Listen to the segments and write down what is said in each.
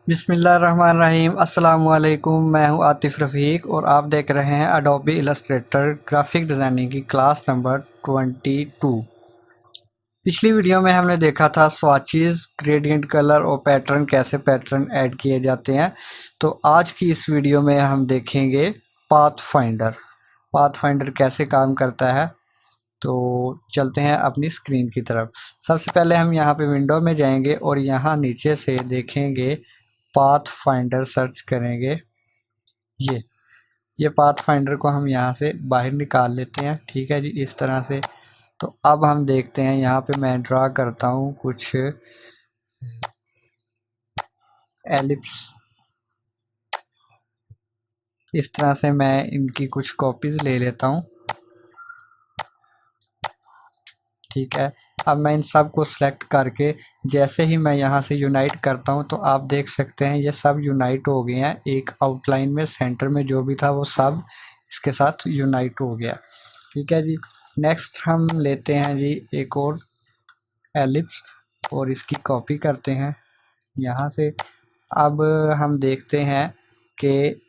बिस्मिल्लाहिर्रहमानिर्रहीम। अस्सलाम वालेकुम। मैं हूं आतिफ़ रफ़ीक और आप देख रहे हैं अडोबी इलस्ट्रेटर ग्राफिक डिज़ाइनिंग की क्लास नंबर 22। पिछली वीडियो में हमने देखा था स्वाचेस, ग्रेडियंट कलर और पैटर्न, कैसे पैटर्न ऐड किए जाते हैं। तो आज की इस वीडियो में हम देखेंगे पाथ फाइंडर। पाथ फाइंडर कैसे काम करता है। तो चलते हैं अपनी स्क्रीन की तरफ। सबसे पहले हम यहाँ पे विंडो में जाएंगे और यहाँ नीचे से देखेंगे पाथ फाइंडर, सर्च करेंगे। ये ये पाथ फाइंडर को हम यहाँ से बाहर निकाल लेते हैं। ठीक है जी, इस तरह से। तो अब हम देखते हैं, यहाँ पे मैं ड्रा करता हूँ कुछ एलिप्स। इस तरह से मैं इनकी कुछ कॉपीज ले लेता हूँ। ठीक है, अब मैं इन सब को सिलेक्ट करके जैसे ही मैं यहाँ से यूनाइट करता हूँ तो आप देख सकते हैं ये सब यूनाइट हो गए हैं। एक आउटलाइन में सेंटर में जो भी था वो सब इसके साथ यूनाइट हो गया। ठीक है जी। नेक्स्ट हम लेते हैं जी एक और एलिप्स और इसकी कॉपी करते हैं यहाँ से। अब हम देखते हैं कि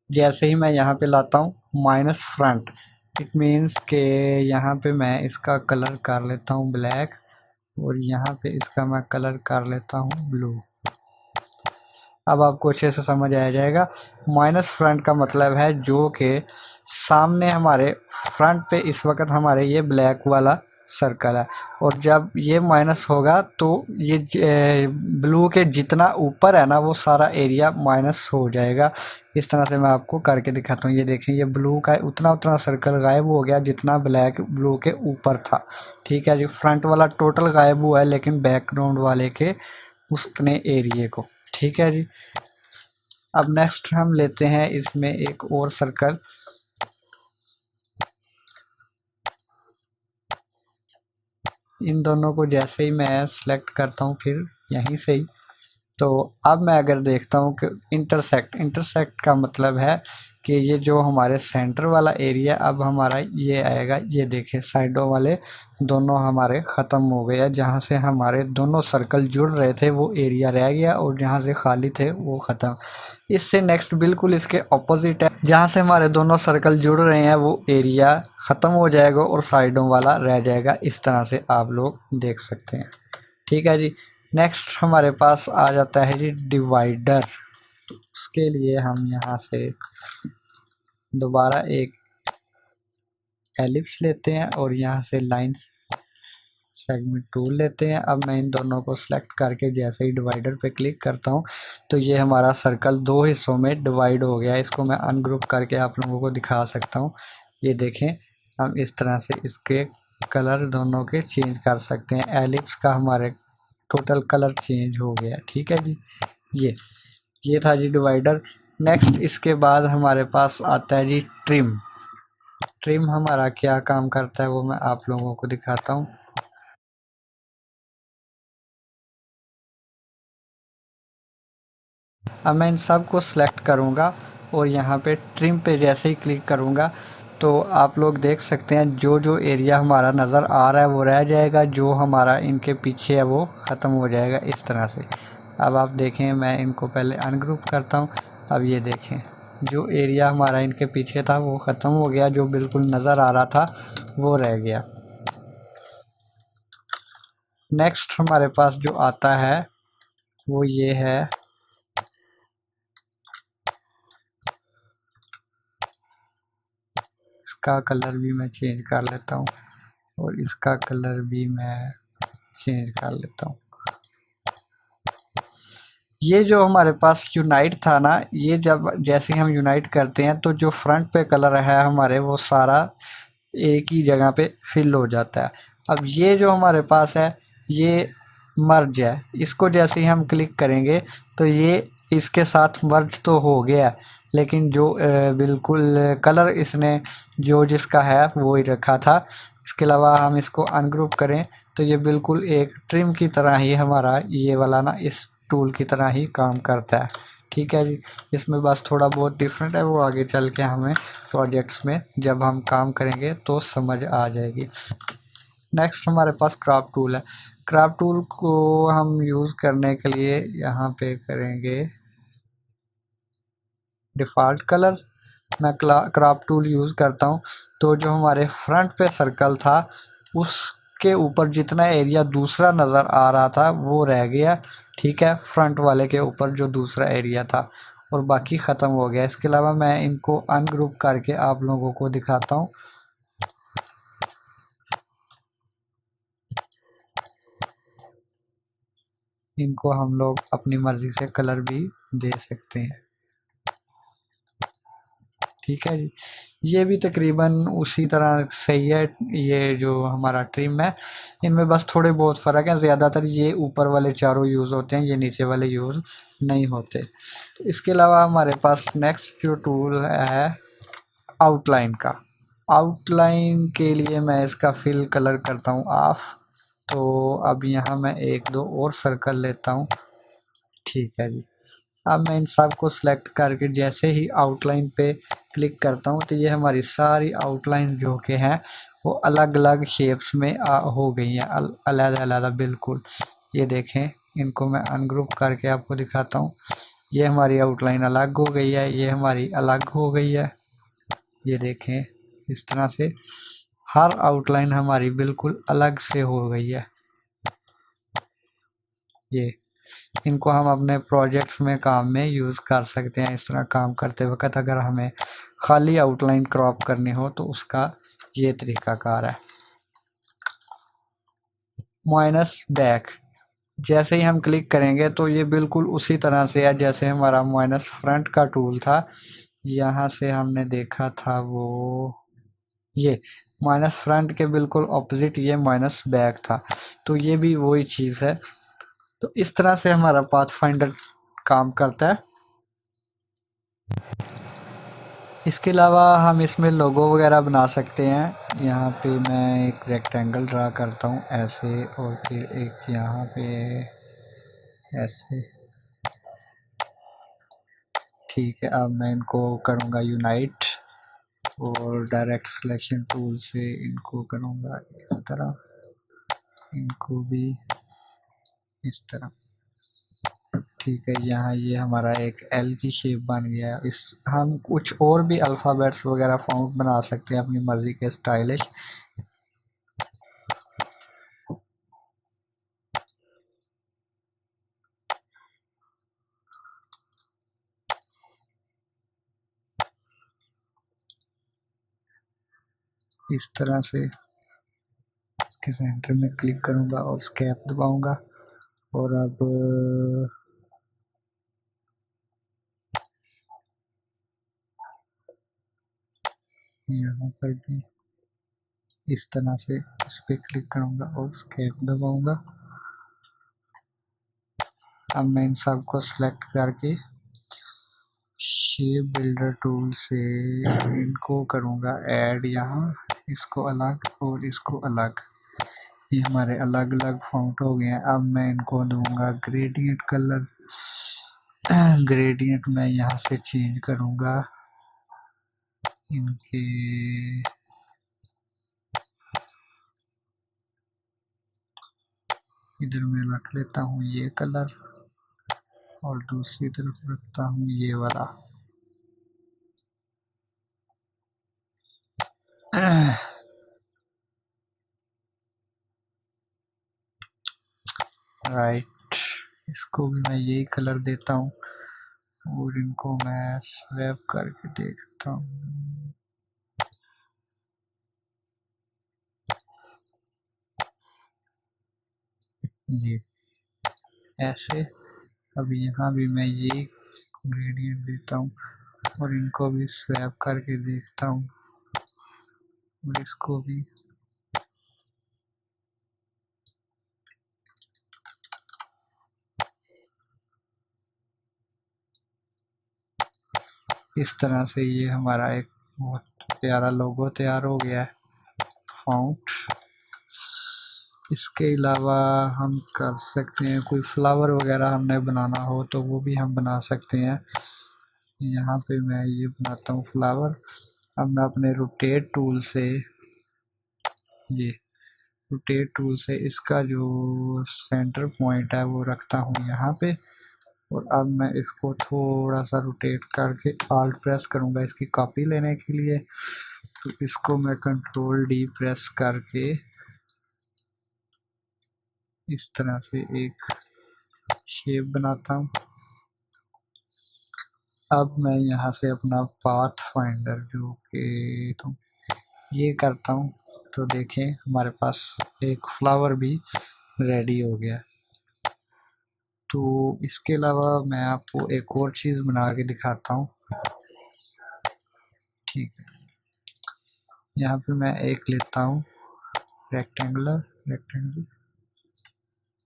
जैसे ही मैं यहाँ पे लाता हूँ माइनस फ्रंट, इट मीन्स के यहाँ पे मैं इसका कलर कर लेता हूँ ब्लैक और यहाँ पे इसका मैं कलर कर लेता हूँ ब्लू। अब आपको अच्छे से समझ आ जाएगा। माइनस फ्रंट का मतलब है जो कि सामने हमारे फ्रंट पे इस वक्त हमारे ये ब्लैक वाला सर्कल है, और जब ये माइनस होगा तो ये ब्लू के जितना ऊपर है ना वो सारा एरिया माइनस हो जाएगा। इस तरह से मैं आपको करके दिखाता हूँ। ये देखें, ये ब्लू का उतना उतना सर्कल गायब हो गया जितना ब्लैक ब्लू के ऊपर था। ठीक है जी, फ्रंट वाला टोटल गायब हुआ है लेकिन बैकग्राउंड वाले के उतने एरिए को। ठीक है जी। अब नेक्स्ट हम लेते हैं इसमें एक और सर्कल। इन दोनों को जैसे ही मैं सेलेक्ट करता हूँ फिर यहीं से ही, तो अब मैं अगर देखता हूँ कि इंटरसेक्ट, इंटरसेक्ट का मतलब है कि ये जो हमारे सेंटर वाला एरिया अब हमारा ये आएगा। ये देखें, साइडों वाले दोनों हमारे ख़त्म हो गए। जहाँ से हमारे दोनों सर्कल जुड़ रहे थे वो एरिया रह गया और जहाँ से खाली थे वो ख़त्म। इससे नेक्स्ट बिल्कुल इसके ऑपोजिट है, जहाँ से हमारे दोनों सर्कल जुड़ रहे हैं वो एरिया ख़त्म हो जाएगा और साइडों वाला रह जाएगा। इस तरह से आप लोग देख सकते हैं। ठीक है जी। नेक्स्ट हमारे पास आ जाता है जी डिवाइडर। तो उसके लिए हम यहाँ से दोबारा एक एलिप्स लेते हैं और यहाँ से लाइंस सेगमेंट टूल लेते हैं। अब मैं इन दोनों को सिलेक्ट करके जैसे ही डिवाइडर पे क्लिक करता हूँ तो ये हमारा सर्कल दो हिस्सों में डिवाइड हो गया। इसको मैं अनग्रुप करके आप लोगों को दिखा सकता हूँ। ये देखें, हम इस तरह से इसके कलर दोनों के चेंज कर सकते हैं। एलिप्स का हमारे टोटल कलर चेंज हो गया। ठीक है जी। ये था जी डिवाइडर। नेक्स्ट इसके बाद हमारे पास आता है जी ट्रिम। ट्रिम हमारा क्या काम करता है वो मैं आप लोगों को दिखाता हूँ। अब मैं इन सब को सिलेक्ट करूँगा और यहाँ पे ट्रिम पे जैसे ही क्लिक करूँगा तो आप लोग देख सकते हैं जो जो एरिया हमारा नज़र आ रहा है वो रह जाएगा, जो हमारा इनके पीछे है वो ख़त्म हो जाएगा इस तरह से। अब आप देखें, मैं इनको पहले अनग्रुप करता हूँ। अब ये देखें, जो एरिया हमारा इनके पीछे था वो ख़त्म हो गया, जो बिल्कुल नज़र आ रहा था वो रह गया। नेक्स्ट हमारे पास जो आता है वो ये है, इसका कलर भी मैं चेंज कर लेता हूँ और इसका कलर भी मैं चेंज कर लेता हूँ। ये जो हमारे पास यूनाइट था ना, ये जब जैसे हम यूनाइट करते हैं तो जो फ्रंट पे कलर है हमारे वो सारा एक ही जगह पे फिल हो जाता है। अब ये जो हमारे पास है ये मर्ज है, इसको जैसे ही हम क्लिक करेंगे तो ये इसके साथ मर्ज तो हो गया, लेकिन जो बिल्कुल कलर इसने जो जिसका है वो ही रखा था। इसके अलावा हम इसको अनग्रुप करें तो ये बिल्कुल एक ट्रिम की तरह ही हमारा ये वाला ना इस टूल की तरह ही काम करता है। ठीक है जी। इसमें बस थोड़ा बहुत डिफरेंट है, वो आगे चल के हमें प्रोजेक्ट्स में जब हम काम करेंगे तो समझ आ जाएगी। नेक्स्ट हमारे पास क्रॉप टूल है। क्राफ्ट टूल को हम यूज़ करने के लिए यहाँ पे करेंगे डिफ़ॉल्ट कलर। मैं क्राफ्ट टूल यूज़ करता हूँ, तो जो हमारे फ्रंट पे सर्कल था उसके ऊपर जितना एरिया दूसरा नज़र आ रहा था वो रह गया, ठीक है, फ्रंट वाले के ऊपर जो दूसरा एरिया था, और बाकी ख़त्म हो गया। इसके अलावा मैं इनको अनग्रुप करके आप लोगों को दिखाता हूँ। इनको हम लोग अपनी मर्ज़ी से कलर भी दे सकते हैं, ठीक है जी। ये भी तकरीबन उसी तरह सही है। ये जो हमारा ट्रिम है इनमें बस थोड़े बहुत फ़र्क है, ज़्यादातर ये ऊपर वाले चारों यूज़ होते हैं, ये नीचे वाले यूज़ नहीं होते। इसके अलावा हमारे पास नेक्स्ट जो टूल है आउटलाइन का। आउटलाइन के लिए मैं इसका फिल कलर करता हूँ ऑफ। तो अब यहाँ मैं एक दो और सर्कल लेता हूँ, ठीक है जी। अब मैं इन सब को सिलेक्ट करके जैसे ही आउटलाइन पे क्लिक करता हूँ तो ये हमारी सारी आउटलाइन जो कि हैं वो अलग अलग शेप्स में हो गई हैं, अलग अलग बिल्कुल। ये देखें, इनको मैं अनग्रुप करके आपको दिखाता हूँ। ये हमारी आउटलाइन अलग हो गई है, ये हमारी अलग हो गई है। ये देखें, इस तरह से हर आउटलाइन हमारी बिल्कुल अलग से हो गई है। ये इनको हम अपने प्रोजेक्ट्स में काम में यूज़ कर सकते हैं। इस तरह काम करते वक्त अगर हमें खाली आउटलाइन क्रॉप करनी हो तो उसका ये तरीकाकार है। माइनस बैक, जैसे ही हम क्लिक करेंगे तो ये बिल्कुल उसी तरह से है जैसे हमारा माइनस फ्रंट का टूल था। यहाँ से हमने देखा था वो ये माइनस फ्रंट के बिल्कुल ऑपोजिट ये माइनस बैक था, तो ये भी वही चीज़ है। तो इस तरह से हमारा पाथ फाइंडर काम करता है। इसके अलावा हम इसमें लोगो वगैरह बना सकते हैं। यहाँ पे मैं एक रेक्टेंगल ड्रा करता हूँ ऐसे, और फिर एक यहाँ पे ऐसे, ठीक है। अब मैं इनको करूँगा यूनाइट, और डायरेक्ट सिलेक्शन टूल से इनको करूँगा इस तरह, इनको भी इस तरह, ठीक है। यहाँ ये हमारा एक एल की शेप बन गया है। इस हम कुछ और भी अल्फ़ाबेट्स वगैरह फॉन्ट बना सकते हैं अपनी मर्ज़ी के स्टाइलिश। इस तरह से इसके सेंटर में क्लिक करूँगा और स्केप दबाऊँगा, और अब यहाँ पर भी इस तरह से इस पर क्लिक करूँगा और स्केप दबाऊँगा। अब मैं इन सब को सिलेक्ट करके शेप बिल्डर टूल से इनको करूँगा ऐड, यहाँ इसको अलग और इसको अलग। ये हमारे अलग अलग फॉन्ट हो गए हैं। अब मैं इनको दूंगा ग्रेडियंट कलर। ग्रेडियंट मैं यहाँ से चेंज करूँगा इनके, इधर मैं रख लेता हूँ ये कलर, और दूसरी तरफ रखता हूँ ये वाला। राइट, इसको भी मैं यही कलर देता हूँ, और इनको मैं स्वैप करके देखता हूँ। ये ऐसे, अब यहाँ भी मैं यही ग्रेडियंट देता हूँ, और इनको भी स्वैप करके देखता हूँ, और इसको भी इस तरह से। ये हमारा एक बहुत प्यारा लोगो तैयार हो गया है, फॉन्ट। इसके अलावा हम कर सकते हैं कोई फ्लावर वगैरह हमने बनाना हो तो वो भी हम बना सकते हैं। यहाँ पे मैं ये बनाता हूँ फ्लावर। अब मैं अपने रोटेट टूल से ये रोटेट टूल से इसका जो सेंटर पॉइंट है वो रखता हूँ यहाँ पे, और अब मैं इसको थोड़ा सा रोटेट करके आल्ट प्रेस करूँगा इसकी कॉपी लेने के लिए। तो इसको मैं कंट्रोल डी प्रेस करके इस तरह से एक शेप बनाता हूँ। अब मैं यहाँ से अपना पाथ फाइंडर जो कि तो ये करता हूँ, तो देखें हमारे पास एक फ्लावर भी रेडी हो गया। तो इसके अलावा मैं आपको एक और चीज़ बना के दिखाता हूँ। ठीक है, यहाँ पे मैं एक लेता हूँ रेक्टेंगल,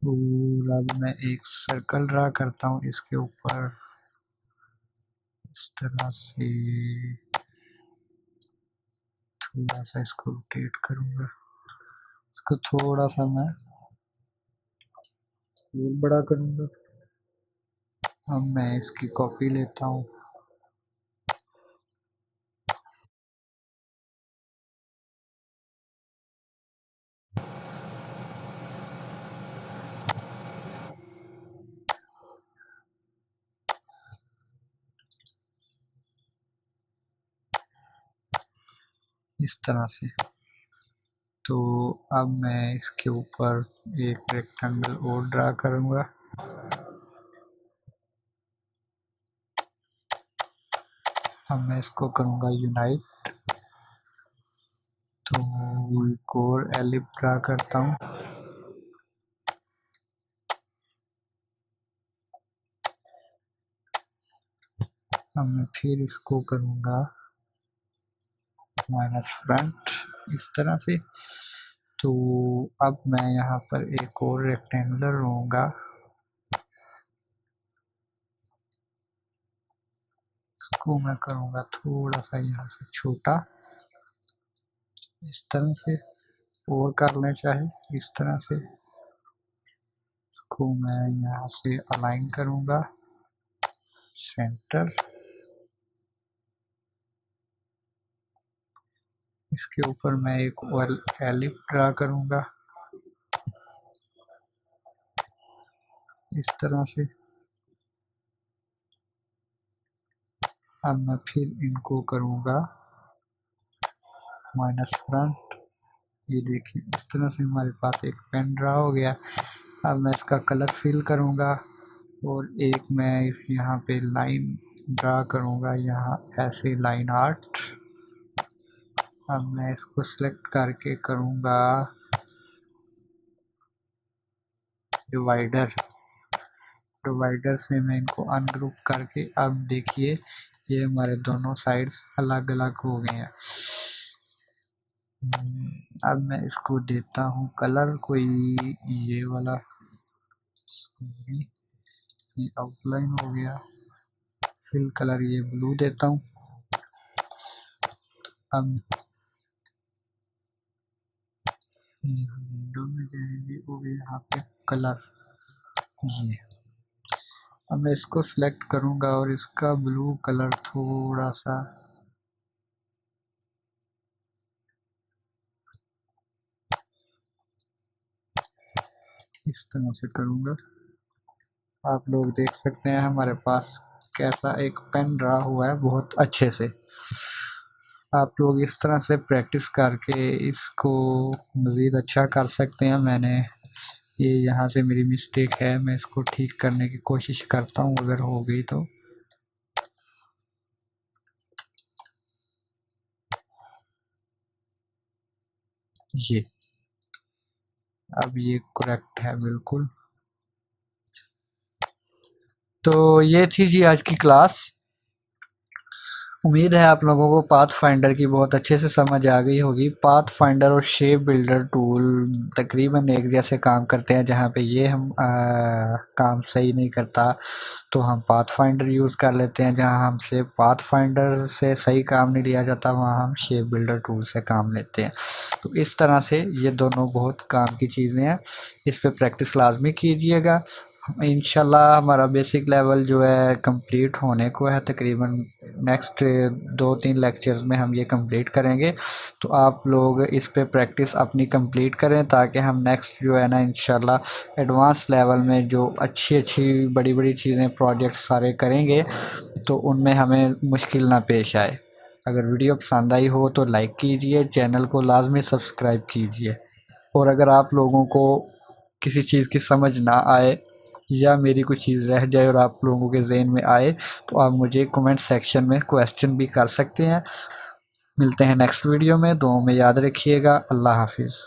और अब मैं एक सर्कल ड्रा करता हूँ इसके ऊपर इस तरह से, थोड़ा सा इसको रोटेट करूँगा, इसको थोड़ा सा मैं और बड़ा करूँगा। अब मैं इसकी कॉपी लेता हूँ, इस तरह से। तो अब मैं इसके ऊपर एक रेक्टेंगल और ड्रा करूँगा। अब मैं इसको करूँगा यूनाइट, तो एक और एलिप ड्रा करता हूँ। अब मैं फिर इसको करूँगा माइनस फ्रंट, इस तरह से। तो अब मैं यहाँ पर एक और रेक्टेंगुलर लूँगा, इसको मैं करूँगा थोड़ा सा यहाँ से छोटा, इस तरह से, और कर लें चाहे इस तरह से। इसको मैं यहाँ से अलाइन करूँगा सेंटर, इसके ऊपर मैं एक और एलिप ड्रा करूँगा इस तरह से। अब मैं फिर इनको करूँगा माइनस फ्रंट, ये देखिए इस तरह से हमारे पास एक पेन ड्रा हो गया। अब मैं इसका कलर फिल करूँगा, और एक मैं इस यहाँ पे लाइन ड्रा करूँगा, यहाँ ऐसे लाइन आर्ट। अब मैं इसको सिलेक्ट करके करूँगा डिवाइडर, डिवाइडर से मैं इनको अनग्रुप करके, अब देखिए ये हमारे दोनों साइड्स अलग अलग हो गए हैं। अब मैं इसको देता हूँ कलर कोई ये वाला, ये आउटलाइन हो गया, फिल कलर ये ब्लू देता हूँ। अब विंडो में जाएंगे और यहाँ पे कलर ये, अब मैं इसको सिलेक्ट करूँगा और इसका ब्लू कलर थोड़ा सा इस तरह से करूँगा। आप लोग देख सकते हैं हमारे पास कैसा एक पेन ड्रा हुआ है बहुत अच्छे से। आप लोग इस तरह से प्रैक्टिस करके इसको मज़ीद अच्छा कर सकते हैं। मैंने ये यहाँ से मेरी मिस्टेक है, मैं इसको ठीक करने की कोशिश करता हूँ अगर हो गई तो। ये अब ये करेक्ट है बिल्कुल। तो ये थी जी आज की क्लास। उम्मीद है आप लोगों को पाथ फाइंडर की बहुत अच्छे से समझ आ गई होगी। पाथ फाइंडर और शेप बिल्डर टूल तकरीबन एक जैसे काम करते हैं। जहाँ पे ये हम काम सही नहीं करता तो हम पाथ फाइंडर यूज़ कर लेते हैं, जहाँ हमसे पाथ फाइंडर से सही काम नहीं लिया जाता वहाँ हम शेप बिल्डर टूल से काम लेते हैं। तो इस तरह से ये दोनों बहुत काम की चीज़ें हैं, इस पर प्रैक्टिस लाजमी कीजिएगा। इंशाल्लाह हमारा बेसिक लेवल जो है कंप्लीट होने को है, तकरीबन नेक्स्ट 2-3 लेक्चर्स में हम ये कंप्लीट करेंगे। तो आप लोग इस पे प्रैक्टिस अपनी कंप्लीट करें ताकि हम नेक्स्ट जो है ना इंशाल्लाह एडवांस लेवल में जो अच्छी बड़ी बड़ी चीज़ें प्रोजेक्ट सारे करेंगे तो उनमें हमें मुश्किल ना पेश आए। अगर वीडियो पसंद आई हो तो लाइक कीजिए, चैनल को लाजमी सब्सक्राइब कीजिए। और अगर आप लोगों को किसी चीज़ की समझ ना आए या मेरी कोई चीज़ रह जाए और आप लोगों के जहन में आए तो आप मुझे कमेंट सेक्शन में क्वेश्चन भी कर सकते हैं। मिलते हैं नेक्स्ट वीडियो में, दुआओं में याद रखिएगा। अल्लाह हाफिज़।